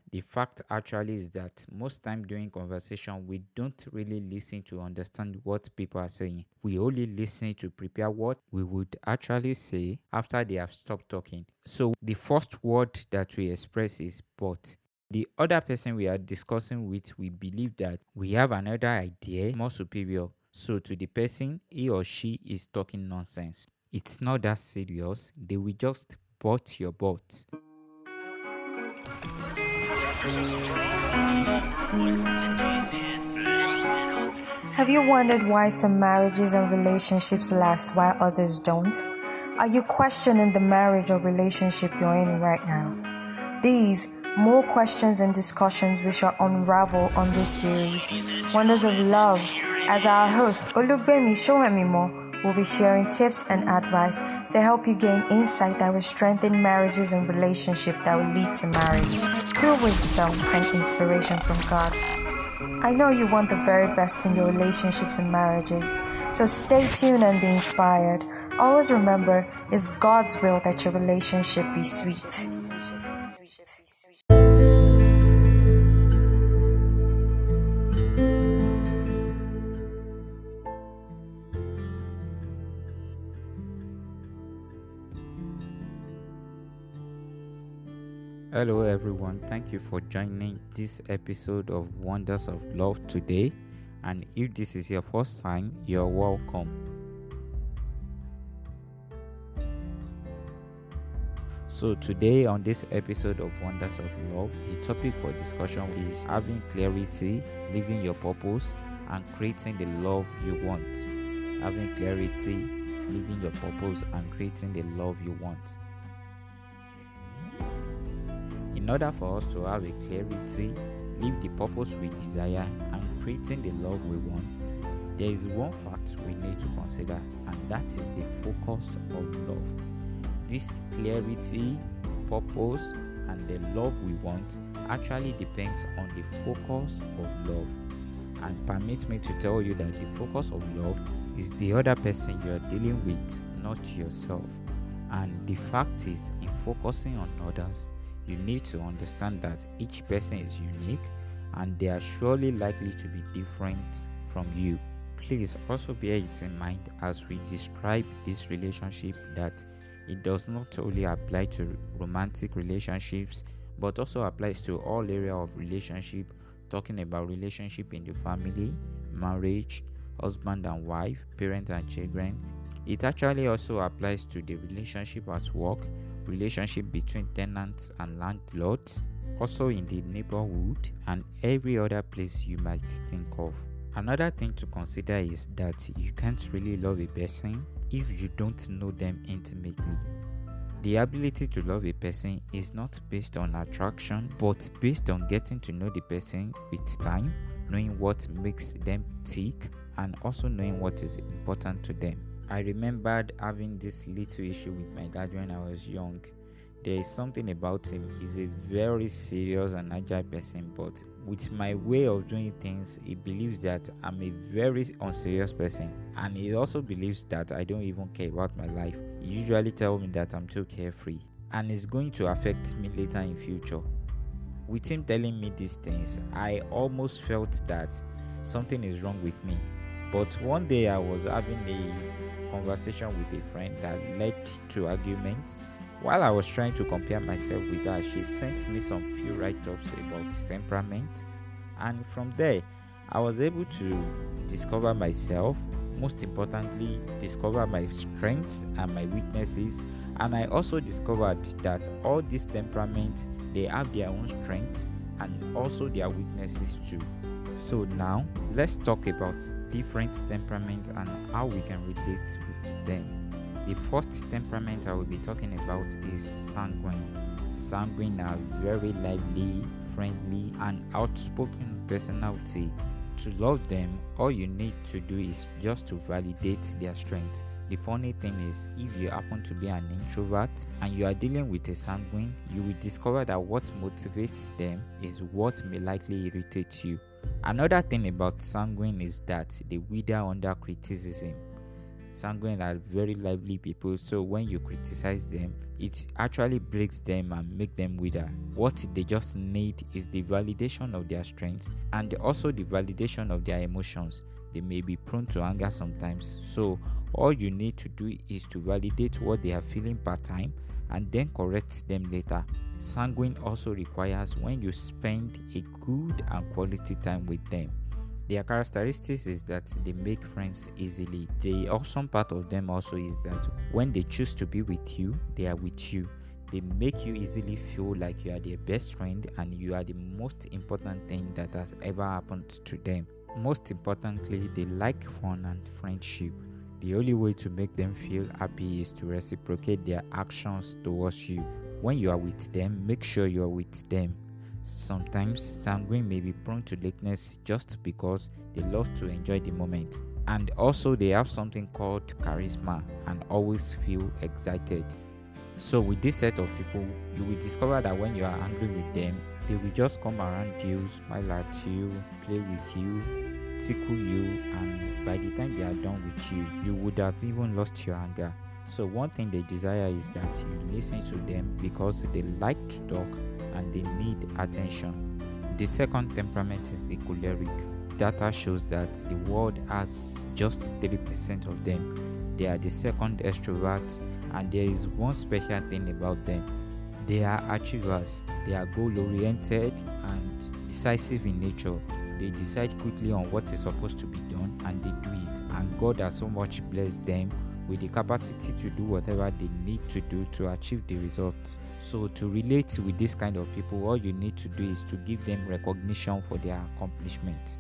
The fact actually is that most time during conversation, we don't really listen to understand what people are saying. We only listen to prepare what we would actually say after they have stopped talking. So the first word that we express is but. The other person we are discussing with, we believe that we have another idea more superior. So to the person, he or she is talking nonsense. It's not that serious. They will just butt your butt. Have you wondered why some marriages and relationships last while others don't? Are you questioning the marriage or relationship you're in right now? These, more questions and discussions we shall unravel on this series, Wonders of Love, as our host, Olugbemi Sowemimo, will be sharing tips and advice to help you gain insight that will strengthen marriages and relationships that will lead to marriage, through wisdom and inspiration from God. I know you want the very best in your relationships and marriages, so stay tuned and be inspired. Always remember, it's God's will that your relationship be sweet. Hello, everyone. Thank you for joining this episode of Wonders of Love today. And if this is your first time, you're welcome. So, today on this episode of Wonders of Love, the topic for discussion is having clarity, living your purpose, and creating the love you want. Having clarity, living your purpose, and creating the love you want. In order for us to have a clarity, live the purpose we desire, and creating the love we want, there is one fact we need to consider, and that is the focus of love. This clarity, purpose, and the love we want actually depends on the focus of love. And permit me to tell you that the focus of love is the other person you are dealing with, not yourself. And the fact is, in focusing on others, you need to understand that each person is unique and they are surely likely to be different from you. Please also bear it in mind as we describe this relationship that it does not only apply to romantic relationships but also applies to all areas of relationship, talking about relationship in the family, marriage, husband and wife, parents and children. It actually also applies to the relationship at work, relationship between tenants and landlords, also in the neighborhood, and every other place you might think of. Another thing to consider is that you can't really love a person if you don't know them intimately. The ability to love a person is not based on attraction, but based on getting to know the person with time, knowing what makes them tick, and also knowing what is important to them. I remembered having this little issue with my dad when I was young. There is something about him. He's a very serious and agile person, but with my way of doing things, he believes that I'm a very unserious person, and he also believes that I don't even care about my life. He usually tells me that I'm too carefree, and it's going to affect me later in future. With him telling me these things, I almost felt that something is wrong with me. But one day I was having a conversation with a friend that led to argument. While I was trying to compare myself with her, she sent me some few write-ups about temperament, and from there I was able to discover myself, most importantly discover my strengths and my weaknesses. And I also discovered that all these temperaments, they have their own strengths and also their weaknesses too. So now let's talk about different temperaments and how we can relate with them. The first temperament I will be talking about is sanguine. Sanguine are very lively, friendly, and outspoken personality. To love them, all you need to do is just to validate their strength. The funny thing is, if you happen to be an introvert and you are dealing with a sanguine, you will discover that what motivates them is what may likely irritate you. Another thing about sanguine is that they wither under criticism. Sanguine are very lively people, so when you criticize them, It actually breaks them and make them wither. What they just need is the validation of their strengths and also the validation of their emotions. They may be prone to anger sometimes, so all you need to do is to validate what they are feeling per time and then correct them later. Sanguine also requires when you spend a good and quality time with them. Their characteristics is that they make friends easily. The awesome part of them also is that when they choose to be with you, they are with you. They make you easily feel like you are their best friend and you are the most important thing that has ever happened to them. Most importantly, they like fun and friendship. The only way to make them feel happy is to reciprocate their actions towards you. When you are with them, make sure you are with them. Sometimes sanguine may be prone to lateness just because they love to enjoy the moment, and also they have something called charisma and always feel excited. So with this set of people, you will discover that when you are angry with them, they will just come around you, smile at you, play with you, tickle you, and by the time they are done with you, you would have even lost your anger. So one thing they desire is that you listen to them because they like to talk and they need attention. The second temperament is the choleric. Data shows that the world has just 3% of them. They are the second extroverts, and there is one special thing about them. They are achievers. They are goal-oriented and decisive in nature. They decide quickly on what is supposed to be done and they do it. And God has so much blessed them with the capacity to do whatever they need to do to achieve the results. So to relate with this kind of people, all you need to do is to give them recognition for their accomplishments.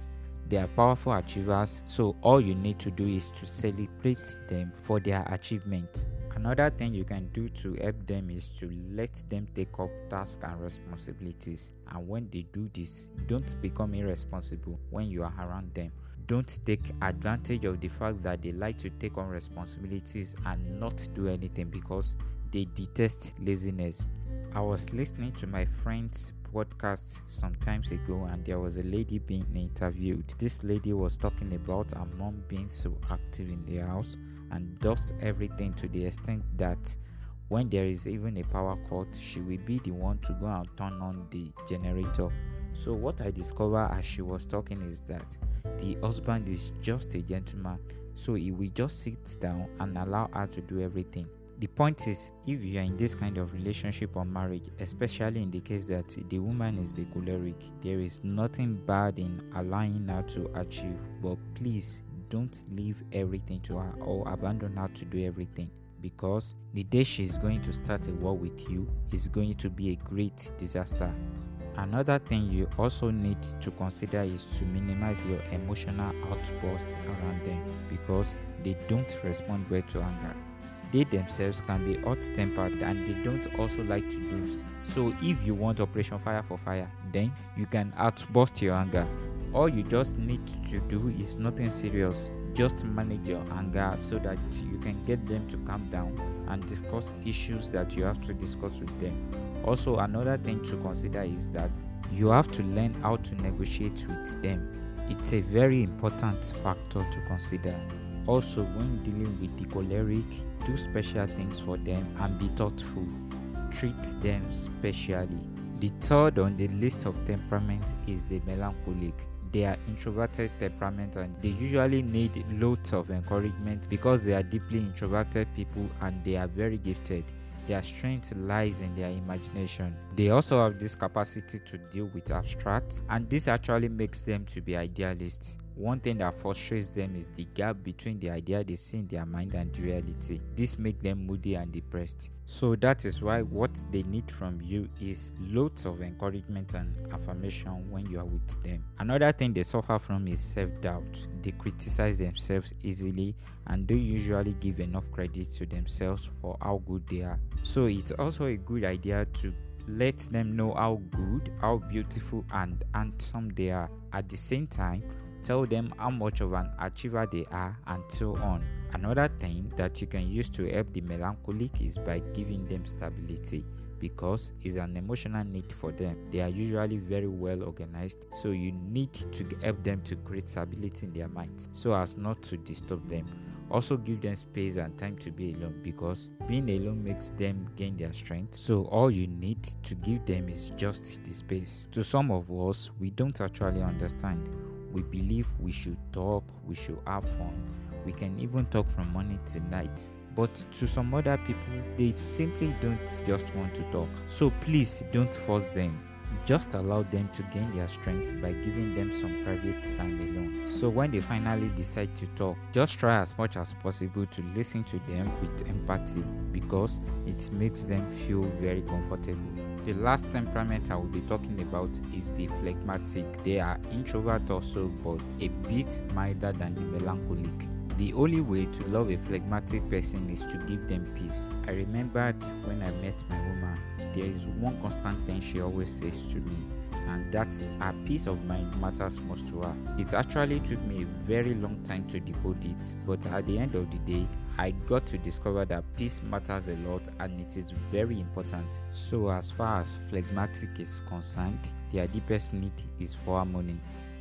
They are powerful achievers, so all you need to do is to celebrate them for their achievement. Another thing you can do to help them is to let them take up tasks and responsibilities. And when they do this, don't become irresponsible when you are around them. Don't take advantage of the fact that they like to take on responsibilities and not do anything because they detest laziness. I was listening to my friend's podcast some times ago and there was a lady being interviewed. This lady was talking about her mom being so active in the house and does everything to the extent that when there is even a power cut, she will be the one to go and turn on the generator. So what I discovered as she was talking is that the husband is just a gentleman, so he will just sit down and allow her to do everything. The point is, if you are in this kind of relationship or marriage, especially in the case that the woman is the choleric, there is nothing bad in allowing her to achieve, but please don't leave everything to her or abandon her to do everything, because the day she's going to start a war with you is going to be a great disaster. Another thing you also need to consider is to minimize your emotional outburst around them because they don't respond well to anger. They themselves can be hot-tempered and they don't also like to lose. So if you want Operation Fire for Fire, then you can outburst your anger. All you just need to do is nothing serious. Just manage your anger so that you can get them to calm down and discuss issues that you have to discuss with them. Also, another thing to consider is that you have to learn how to negotiate with them. It's a very important factor to consider. Also, when dealing with the choleric, do special things for them and be thoughtful. Treat them specially. The third on the list of temperament is the melancholic. They are introverted temperament and they usually need loads of encouragement because they are deeply introverted people and they are very gifted. Their strength lies in their imagination. They also have this capacity to deal with abstract, and this actually makes them to be idealists. One thing that frustrates them is the gap between the idea they see in their mind and the reality. This makes them moody and depressed. So that is why what they need from you is loads of encouragement and affirmation when you are with them. Another thing they suffer from is self-doubt. They criticize themselves easily and don't usually give enough credit to themselves for how good they are. So it's also a good idea to let them know how good, how beautiful and handsome they are. At the same time, tell them how much of an achiever they are and so on. Another thing that you can use to help the melancholic is by giving them stability, because it's an emotional need for them. They are usually very well organized, so you need to help them to create stability in their minds so as not to disturb them. Also give them space and time to be alone, because being alone makes them gain their strength. So all you need to give them is just the space. To some of us, we don't actually understand. We believe we should talk, we should have fun, we can even talk from morning till night. But to some other people, they simply don't just want to talk. So please don't force them. Just allow them to gain their strength by giving them some private time alone. So when they finally decide to talk, just try as much as possible to listen to them with empathy, because it makes them feel very comfortable. The last temperament I will be talking about is the phlegmatic. They are introvert also, but a bit milder than the melancholic. The only way to love a phlegmatic person is to give them peace. I remembered when I met my woman, there is one constant thing she always says to me, and that is her peace of mind matters most to her. It actually took me a very long time to decode it, but at the end of the day, I got to discover that peace matters a lot and it is very important. So as far as phlegmatic is concerned, their deepest need is for harmony.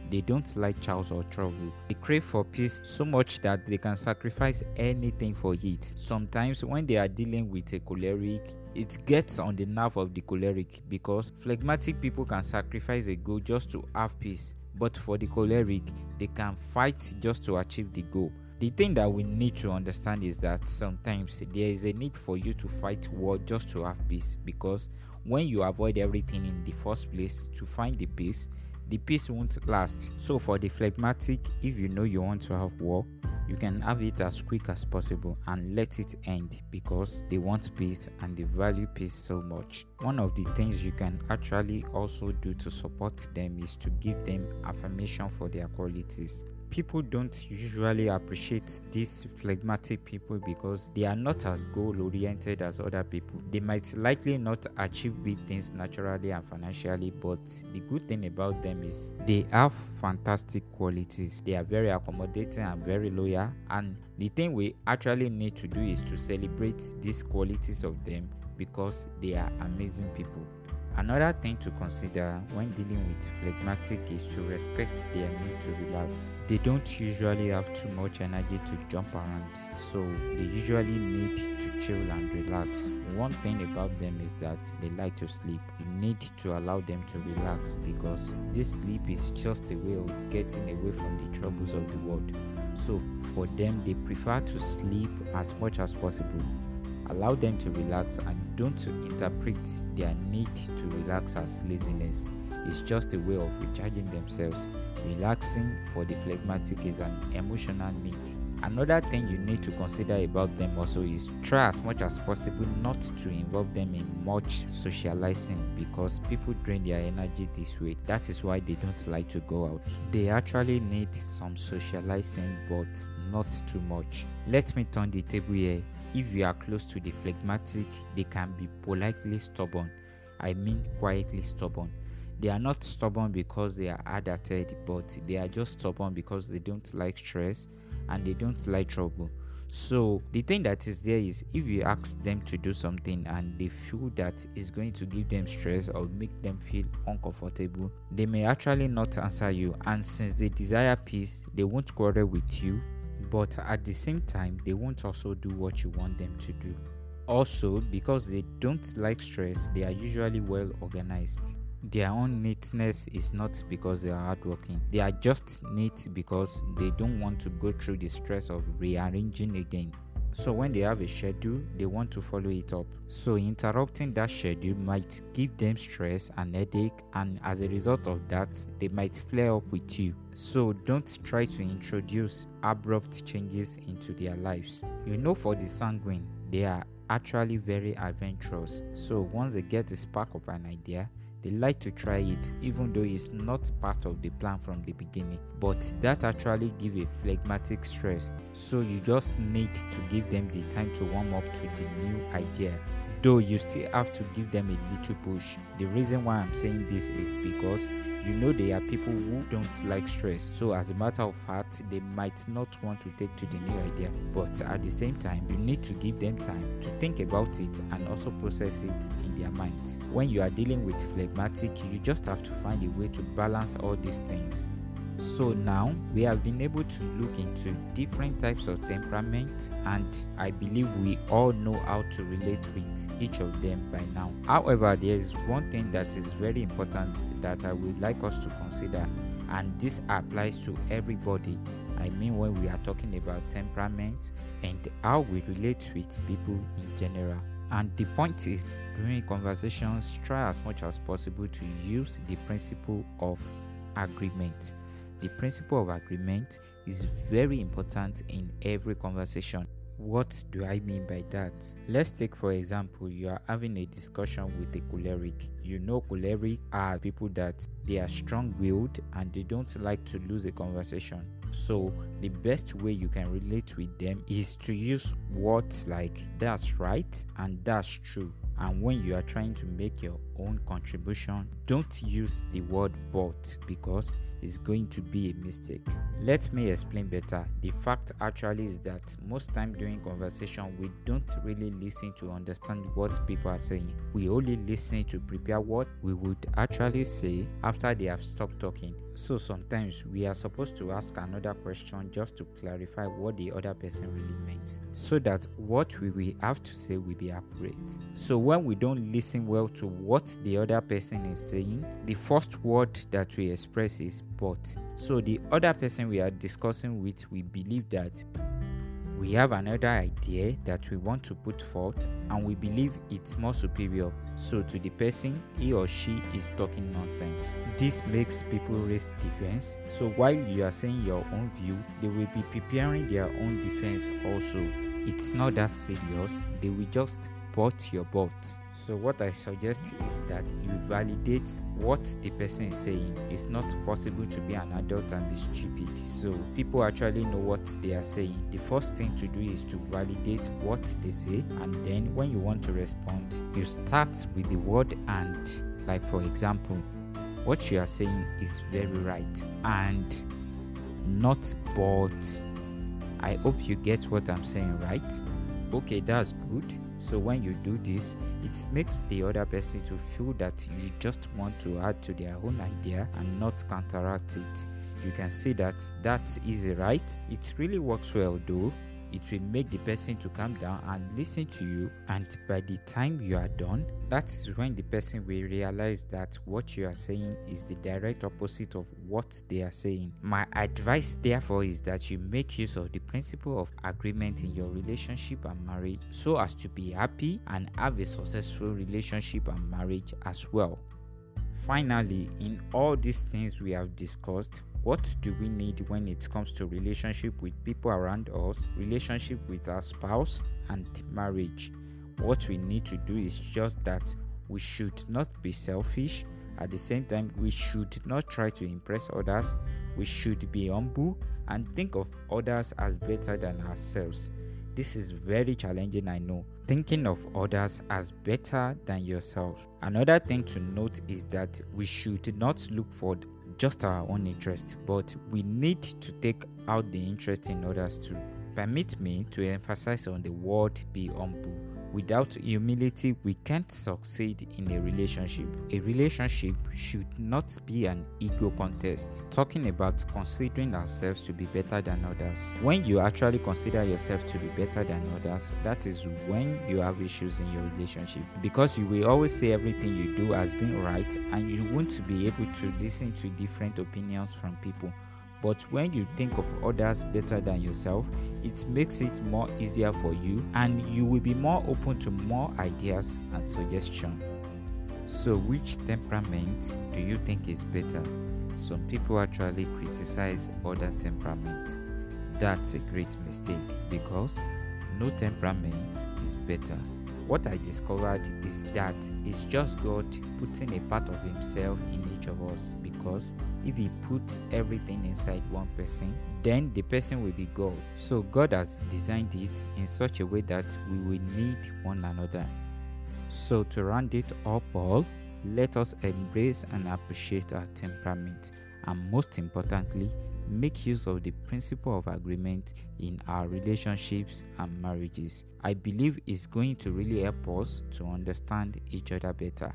They don't like chaos or trouble. They crave for peace so much that they can sacrifice anything for it. Sometimes when they are dealing with a choleric, it gets on the nerve of the choleric, because phlegmatic people can sacrifice a goal just to have peace. But for the choleric, they can fight just to achieve the goal. The thing that we need to understand is that sometimes there is a need for you to fight war just to have peace, because when you avoid everything in the first place to find the peace won't last. So for the phlegmatic, if you know you want to have war, you can have it as quick as possible and let it end, because they want peace and they value peace so much. One of the things you can actually also do to support them is to give them affirmation for their qualities. People don't usually appreciate these phlegmatic people because they are not as goal-oriented as other people. They might likely not achieve big things naturally and financially, but the good thing about them is they have fantastic qualities. They are very accommodating and very loyal, and the thing we actually need to do is to celebrate these qualities of them, because they are amazing people. Another thing to consider when dealing with phlegmatic is to respect their need to relax. They don't usually have too much energy to jump around, so they usually need to chill and relax. One thing about them is that they like to sleep. You need to allow them to relax, because this sleep is just a way of getting away from the troubles of the world. So for them, they prefer to sleep as much as possible. Allow them to relax and don't interpret their need to relax as laziness. It's just a way of recharging themselves. Relaxing for the phlegmatic is an emotional need. Another thing you need to consider about them also is try as much as possible not to involve them in much socializing, because people drain their energy this way. That is why they don't like to go out. They actually need some socializing, but not too much. Let me turn the table here. If you are close to the phlegmatic, they can be politely stubborn. I mean quietly stubborn. They are not stubborn because they are hard-hearted, but they are just stubborn because they don't like stress and they don't like trouble. So the thing that is there is, if you ask them to do something and they feel that it's going to give them stress or make them feel uncomfortable, they may actually not answer you. And since they desire peace, they won't quarrel with you, but at the same time, they won't also do what you want them to do. Also, because they don't like stress, they are usually well organized. Their own neatness is not because they are hardworking. They are just neat because they don't want to go through the stress of rearranging again. So when they have a schedule, they want to follow it up. So interrupting that schedule might give them stress and headache, and as a result of that, they might flare up with you. So don't try to introduce abrupt changes into their lives. For the sanguine, they are actually very adventurous. So once they get the spark of an idea, they like to try it, even though it's not part of the plan from the beginning. But that actually gives a phlegmatic stress. So you just need to give them the time to warm up to the new idea. Though you still have to give them a little push. The reason why I'm saying this is because they are people who don't like stress. So as a matter of fact, they might not want to take to the new idea. But at the same time, you need to give them time to think about it and also process it in their minds. When you are dealing with phlegmatic, you just have to find a way to balance all these things. So now we have been able to look into different types of temperament, and I believe we all know how to relate with each of them by now. However, there is one thing that is very important that I would like us to consider, and this applies to everybody. I mean, when we are talking about temperament and how we relate with people in general. And the point is, during conversations, try as much as possible to use the principle of agreement. The principle of agreement is very important in every conversation. What do I mean by that? Let's take, for example, you are having a discussion with a choleric. You know, choleric are people that they are strong-willed and they don't like to lose a conversation. So the best way you can relate with them is to use words like that's right and that's true. And when you are trying to make your own contribution, don't use the word but, because it's going to be a mistake. Let me explain better. The fact actually is that most time during conversation, we don't really listen to understand what people are saying. We only listen to prepare what we would actually say after they have stopped talking. So sometimes we are supposed to ask another question just to clarify what the other person really meant, so that what we will have to say will be accurate. So when we don't listen well to what the other person is saying, the first word that we express is but. So the other person we are discussing with, we believe that we have another idea that we want to put forth and we believe it's more superior. So to the person, he or she is talking nonsense. This makes people raise defense. So while you are saying your own view, they will be preparing their own defense also. It's not that serious. They will just butt your butt. So what I suggest is that you validate what the person is saying. It's not possible to be an adult and be stupid. So people actually know what they are saying. The first thing to do is to validate what they say, and then when you want to respond, you start with the word and. Like, for example, what you are saying is very right and not but. I hope you get what I'm saying, right? Okay, that's good. So when you do this, it makes the other person to feel that you just want to add to their own idea and not counteract it. You can see that that's easy, right? It really works well though. It will make the person to calm down and listen to you, and by the time you are done, that is when the person will realize that what you are saying is the direct opposite of what they are saying. My advice therefore is that you make use of the principle of agreement in your relationship and marriage so as to be happy and have a successful relationship and marriage as well. Finally, in all these things we have discussed, what do we need when it comes to relationship with people around us, relationship with our spouse, and marriage? What we need to do is just that we should not be selfish. At the same time, we should not try to impress others. We should be humble and think of others as better than ourselves. This is very challenging, I know. Thinking of others as better than yourself. Another thing to note is that we should not look for just our own interest, but we need to take out the interest in others too. Permit me to emphasize on the word be humble. Without humility, we can't succeed in a relationship. A relationship should not be an ego contest. Talking about considering ourselves to be better than others. When you actually consider yourself to be better than others, that is when you have issues in your relationship. Because you will always say everything you do has been right, and you won't be able to listen to different opinions from people. But when you think of others better than yourself, it makes it more easier for you, and you will be more open to more ideas and suggestions. So which temperament do you think is better? Some people actually criticize other temperaments. That's a great mistake, because no temperament is better. What I discovered is that it's just God putting a part of himself in each of us, because if he puts everything inside one person, then the person will be God. So God has designed it in such a way that we will need one another. So to round it up all, let us embrace and appreciate our temperament, and most importantly, make use of the principle of agreement in our relationships and marriages. I believe it's going to really help us to understand each other better.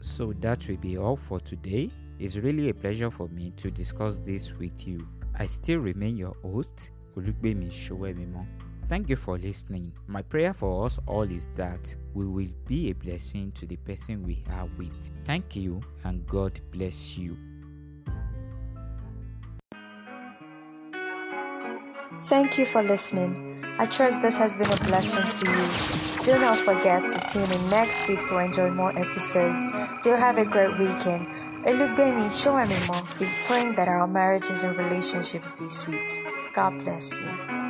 So that will be all for today. It's really a pleasure for me to discuss this with you. I still remain your host, Olugbemi Sowemimo. Thank you for listening. My prayer for us all is that we will be a blessing to the person we are with. Thank you, and God bless you. Thank you for listening. I trust this has been a blessing to you. Do not forget to tune in next week to enjoy more episodes. Do have a great weekend. Olugbemi Sowemimo is praying that our marriages and relationships be sweet. God bless you.